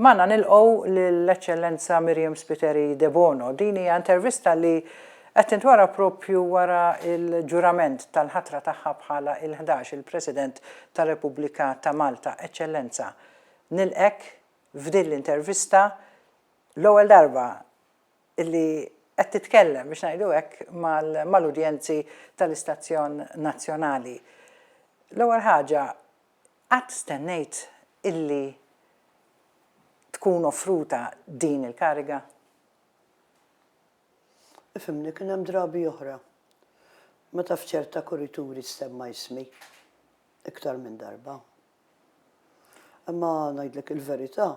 Manna nilqgħu lill-Eċċellenza Miriam Spiteri De Bono. Din hija intervista li qed tintwara proprju wara il-ġurament tal-ħatra tagħha bħala il-11 il-President tar-Repubblika ta' Malta. Eċċellenza, nilqek f'din l-intervista l-ewwel darba illi qed titkellem biex ngħidu hekk mal-udjenzi tal-Istazzjon Nazzjonali. L-ewwel ħaġa, qatt stennejt illi tkun offruta din il-kariga? Ifimni, kien hemm drabi oħra. Meta f'ċerta kurituri stemma ismi iktar minn darba. Imma ngħidlek il-verità,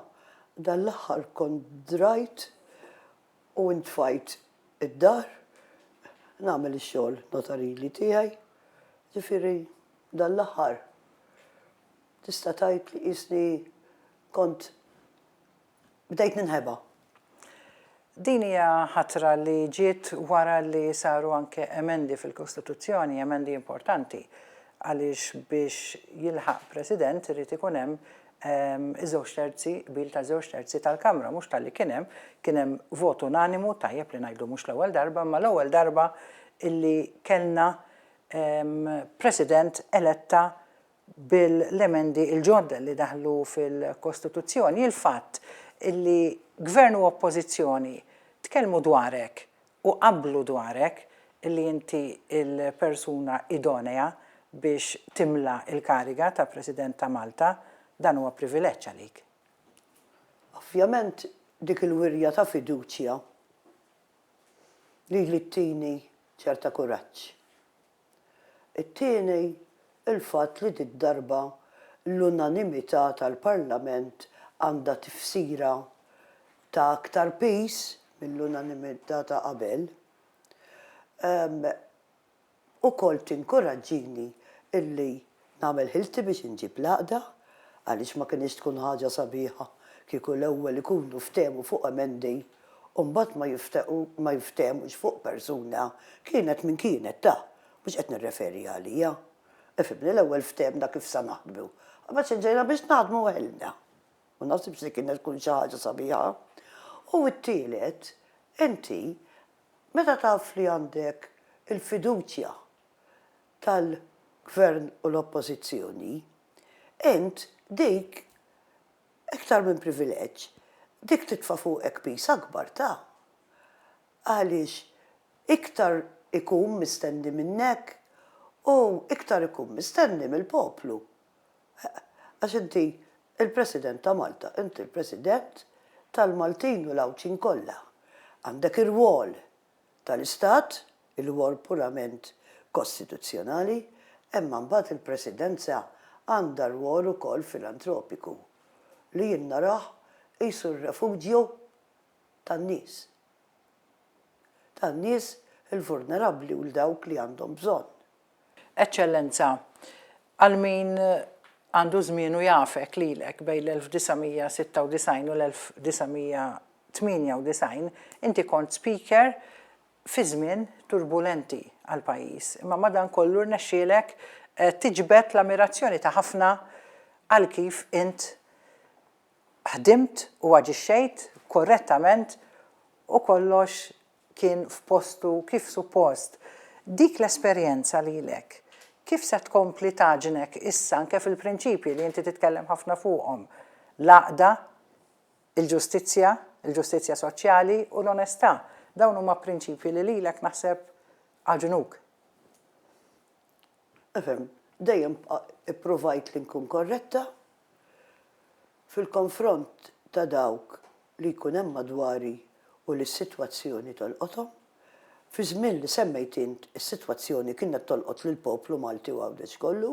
dan l-aħħar kont drajt u ntfajt id-dar nagħmel ix-xogħol notarili tiegħi. Ġifieri dan l-aħħar tista' tgħid li qisni kont bdejt ninħeba. Din hija ħatra li ġiet wara li saru anke emendi fil-Kostituzzjoni, emendi importanti, għaliex biex jilħaq President irid ikun hemm iż-żewġ terzi, bil ta' żewġ terzi tal-Kamra, mhux tal-li kien hemm vot unanimu tajjeb li ngħidu mhux l-ewwel darba, ma l-ewwel darba illi kellna President eletta bil-emendi il-ġodda li daħlu fil-Kostituzzjoni. Il-fatt illi gvern u oppożizzjoni tkellmu dwarek u qablu dwarek illi inti il-persuna idonea biex timla il-kariga ta' President ta' Malta, dan huwa privileġġ għalik. Ovvjament dik il-wirja ta' fiduċja li ttini ċerta kuraġġ. It-tieni il-fatt li d-darba l-unanimità tal-Parlament għandha tifsira ta' aktar peace mill-unanimità ta' qabel. Ukoll tinkoraġġini illi nagħmel ħilti biex inġib l-għaqda għaliex ma kienx tkun ħaġa sabiħa kieku l-ewwel ikunu ftehmu fuq emendi u mbagħad ma jiftehmux fuq persuna kienet min kienet ta' mhux qed nirreferi għalija. Ifhimni l-ewwel ftehmna kif sa naħdmu. Ma ġejna biex naħdmu weħelna. U naħsibx li kienet tkun xi ħaġa sabiħa. U t-tielet, inti meta taf li għandek il-fiduċja tal-gvern u l-oppożizzjoni, int dik iktar minn privileġġ, dik titfa' fuqek pis akbar ta' għaliex iktar ikun mistenni minnek u iktar ikun mistenni mill-poplu. Għax inti il-President ta' Malta, inti il-President tal-Maltin u l-Awċin kollha. Għandek ir-rwol tal-Istat, il-rwol purament kostituzzjonali, imma mbagħad il-Presidenza għandha rwol ukoll filantropiku li jien narah qisu r-refuġju tan-nies. Tan-nies il-vulnerabbli u l-dawk li għandhom bżonn. Eċċellenza, għal min għandu żmienu jafek lilek bejn l-1996 u l-1998, inti kont speaker fi żmien turbulenti għal pajjiż. Imma madankollu rnexxielek tiġbed l-ammirazzjoni ta' ħafna għal kif int ħdimt u aġixxejt korrettament u kollox kien f'postu kif suppost. Dik l-esperjenza lilek, kif se tkompli taġnek issa anke fil-prinċipji li inti titkellem ħafna fuqhom? L-għaqda, il-ġustizzja soċjali u l-onestà. Dawn huma prinċipji li lilek naħseb għaġnuk. Efhem, dejjem ippruvajt li nkun korretta fil-konfront ta' dawk li jkun hemm madwari u l-sitwazzjoni tolqothom. Fi żmien li semmejt int is-sitwazzjoni kienet tolqot lill-poplu Malti u għawdex kollu,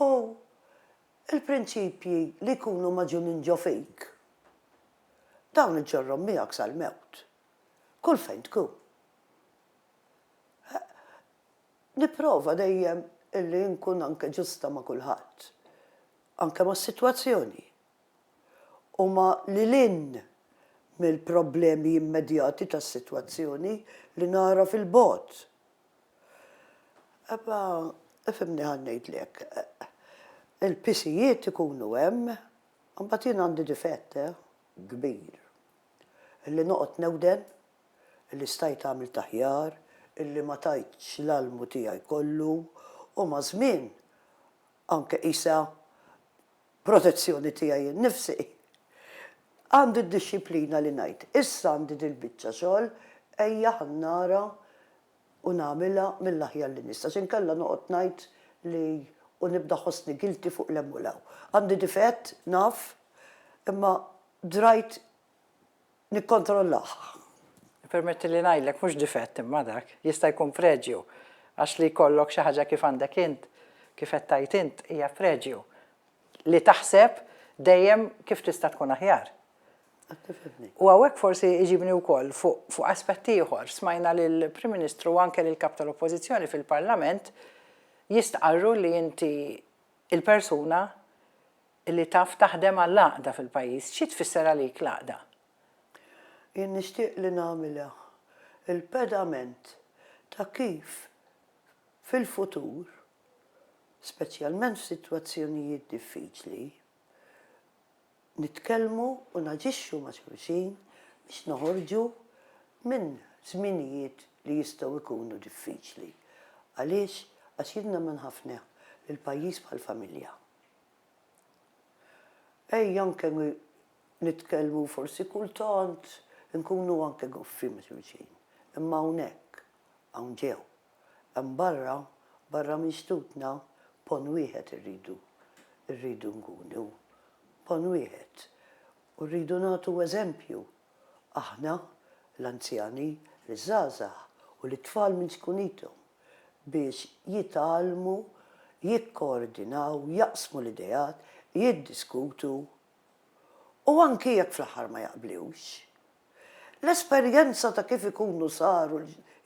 u l-prinċipji li jkunu maġunin ġo fejk. Dawn iġġorhom miegħek sal-mewt. Kull fejn tkun. Nipprova dejjem illi nkun anke ġusta ma' kulħadd, anke mas-sitwazzjoni. U ma lilin mill-problemi immedjati tas-sitwazzjoni li nara fil-bot. Ifhimni ħan ngħidlek, il-pisijiet ikunu hemm Mbagħad jien għandi difett kbir. Illi noqgħod newden, illi stajt għamil taħjar, illi ma tajtx l-almu tiegħi kollu u ma' żmien anke qisha protezzjoni tiegħi nnifsi. Għandi d-disciplina li ngħid, issa għandi dil-biċċa xogħol ejja ħannara u nagħmilha mill-aħjar li nista' x'inkella noqgħod ngħid li u nibda ħossni gilti fuq l-emmulaw. Għandi difett, naf, imma drajt nikkontrollah. Permetti li ngħidlek mhux difett imma dak, jista' jkun preġju. Għax li jkollok xi ħaġa kif għandek int, kif qed tgħid int hija preġju. Li taħseb dejjem kif tista' tkun aħjar. U hawnhekk forsi iġibni wkoll fuq aspetti ieħor. Smajna lill-Prim Ministru u anke lill-Kap tal-Oppożizzjoni fil-Parlament jistqarru li inti il-persuna li taf taħdem għall-għaqda fil-pajjiż. Xi tfisser għalik l-għaqda? Jien nixtieq li nagħmilha il-pedament ta' kif fil-futur, speċjalment f'sitwazzjonijiet diffiċli, nitkellmu u naġixxu ma' xulxin biex noħorġu minn żminijiet li jistgħu jkunu diffiċli. Għaliex għax jidna minn ħafna il-pajjiż bħal-familja. Ejja anke nitkellmu forsi kultant nkunu anke goffi ma' xulxin. Imma hawnhekk hawn ġew. Hemm barra mixtutna pon wieħed irridu nkunu. Pon wieħed. U rridu nagħtu eżempju. Aħna, l-anzjani, l-żgħażagħ u l-tfal minn xkunitom biex jitalmu, jikkoordinaw, jaqsmu l-idejat, jiddiskutu u anki jekk fl-aħħar ma jaqblux. L-esperjenza ta' kif ikunu saru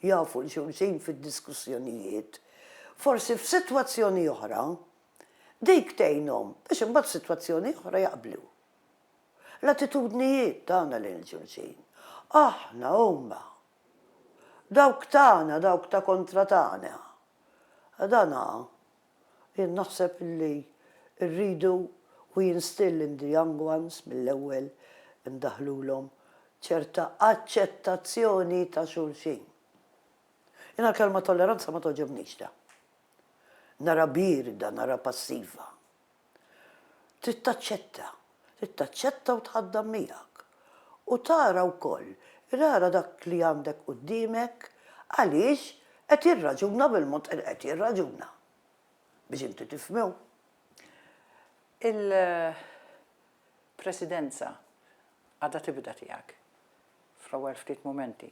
jafu l-xulxin fid-diskussjonijiet, forsi f'sitwazzjoni oħra, dik tgħinhom biex imbagħad f'sitwazzjoni oħra jaqblu. L-attitudnijiet tagħna lejn xulxin. Aħna huma. Dawk tagħna, dawk ta' kontra tagħna. Dana jien naħseb li rridu we instill in the young ones mill-ewwel indaħlulhom ċerta aċċettazzjoni ta' xulxin. Jiena l-kelma tolleranza ma toġobniex da. Nara birda, nara passiva. Trid taċċetta u tħaddam miegħek. U tara wkoll, rara dak li għandek quddiemek għaliex qed jirraġuna bil-mod qed jirraġuna. Biex inti tifhmew. Il-presidenza għadha tibda tiegħek fl-ewwel ftit momenti.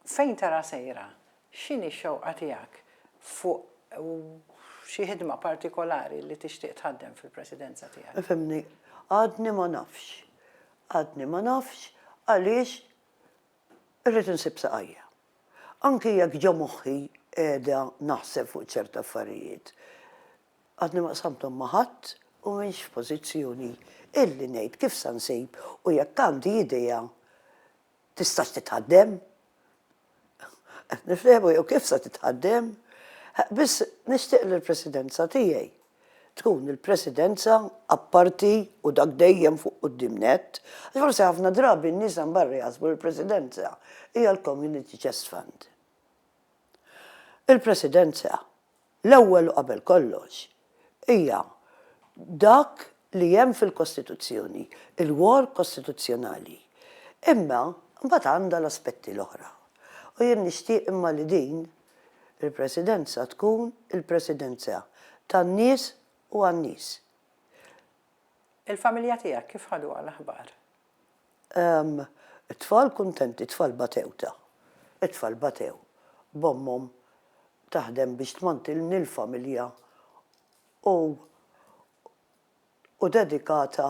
Fejn tara sejra? X'inhi x-xewqa tiegħek fuq xi ħidma partikolari li tixtieq tħaddem fil-presidenza tiegħek? Ifhimni, għadni ma nafx. Għadni ma nafx għaliex irrid insib saqajja. Anki jekk ġo moħħi qiegħda naħseb fuq ċerta affarijiet. Għadni ma qsamthom ma' ħadd u m'iniex f'pożizzjoni illi ngħid kif se nsib u jekk għandi idea tistax titħaddem. Nifhemu jew kif se titħaddem. Biss nixtieq lill-presidenza tiegħi tkun il-presidenza apparti u dak dejjem fuq quddiem-net. Forsi ħafna drabi n-nies hemm barra jaħsbu l-presidenza hija l-Community Chest Fund. Il-presidenza l-ewwel u qabel kollox hija dak li hemm fil-Kostituzzjoni, il-wol kostituzzjonali. Imma mbagħad għandha l-aspetti l-oħra. U jien nixtieq imma li din il-presidenza tkun il-presidenza tan-nies u għan-nies. Il-familja tiegħek kif ħadu għall-aħbar? It-tfal kuntenti, it-tfal batew ta'. It-tfal batew. Bommhom taħdem biex tmantilni l-familja u dedikata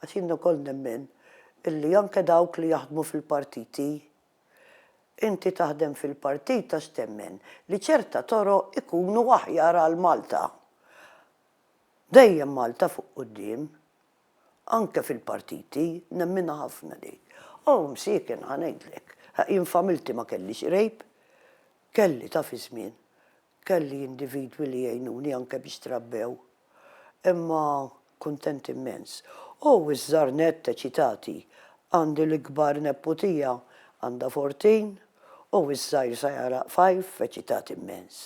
għax jien ukoll nemmen illi anke dawk li jaħdmu fil-partiti inti taħdem fil-partit għax temmen li ċerta toroq ikunu aħjar għal Malta. Dejjem Malta fuq quddiem, anke fil-partiti, nemmina ħafna di. Msiekin ħanejdlek, jien familti ma kellix rejb, kelli ta' fi żmien, kelli individwi li jgħinuni anke biex trabbew. Imma kuntent immens. U iż-żarnet ċitati għandi l-ikbar nepotija għandha 14 u iż-żajr sajara 5 ċitati immens.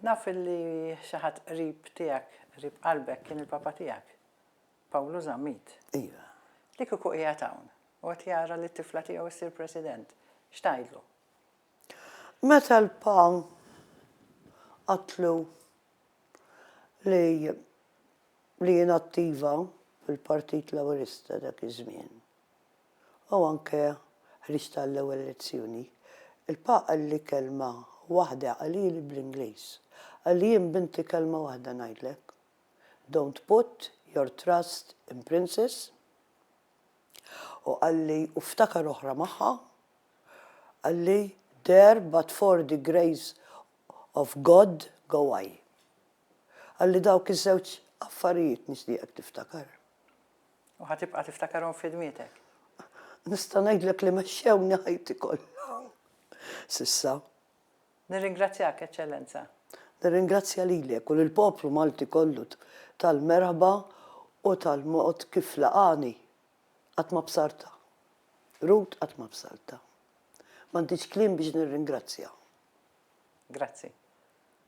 Naf li xaħat qrib tiegħek, qrib qalbek kien il-papa tiegħek, Pawlu Zammit. Iva. Li kieku qiegħed hawn u qed jara li t-tifla tiegħu issir President. X'tgħidlu? Meta l-pa għatlu li jien attiva fil-Partit Laburista dak iż-żmien. U anke ħriġt tal-ewwel elezzjoni, il-pa qalli kelma waħda qalili bl-Ingliż. Qalli jien binti kelma waħda ngħidlek. Don't put your trust in princes. U qalli u ftakar oħra magħha, qalli there but for the grace of God go I. Għalli dawk iż-żewġ affarijiet nixtieqek tiftakar. U ħatibqa' tiftakarhom f'idmietek. Nista' ngħidlek li mexxewni ħajti kollha. Sissa. Nirringrazzjak, Eċċellenza. Nirringrazzja lilek u lill-poplu Malti kollu tal-merħba u tal-mod kif laqani qatt ma bsarta. Rut qatt ma bsarta. M'għandix kliem biex nirringrazzja. Grazzi.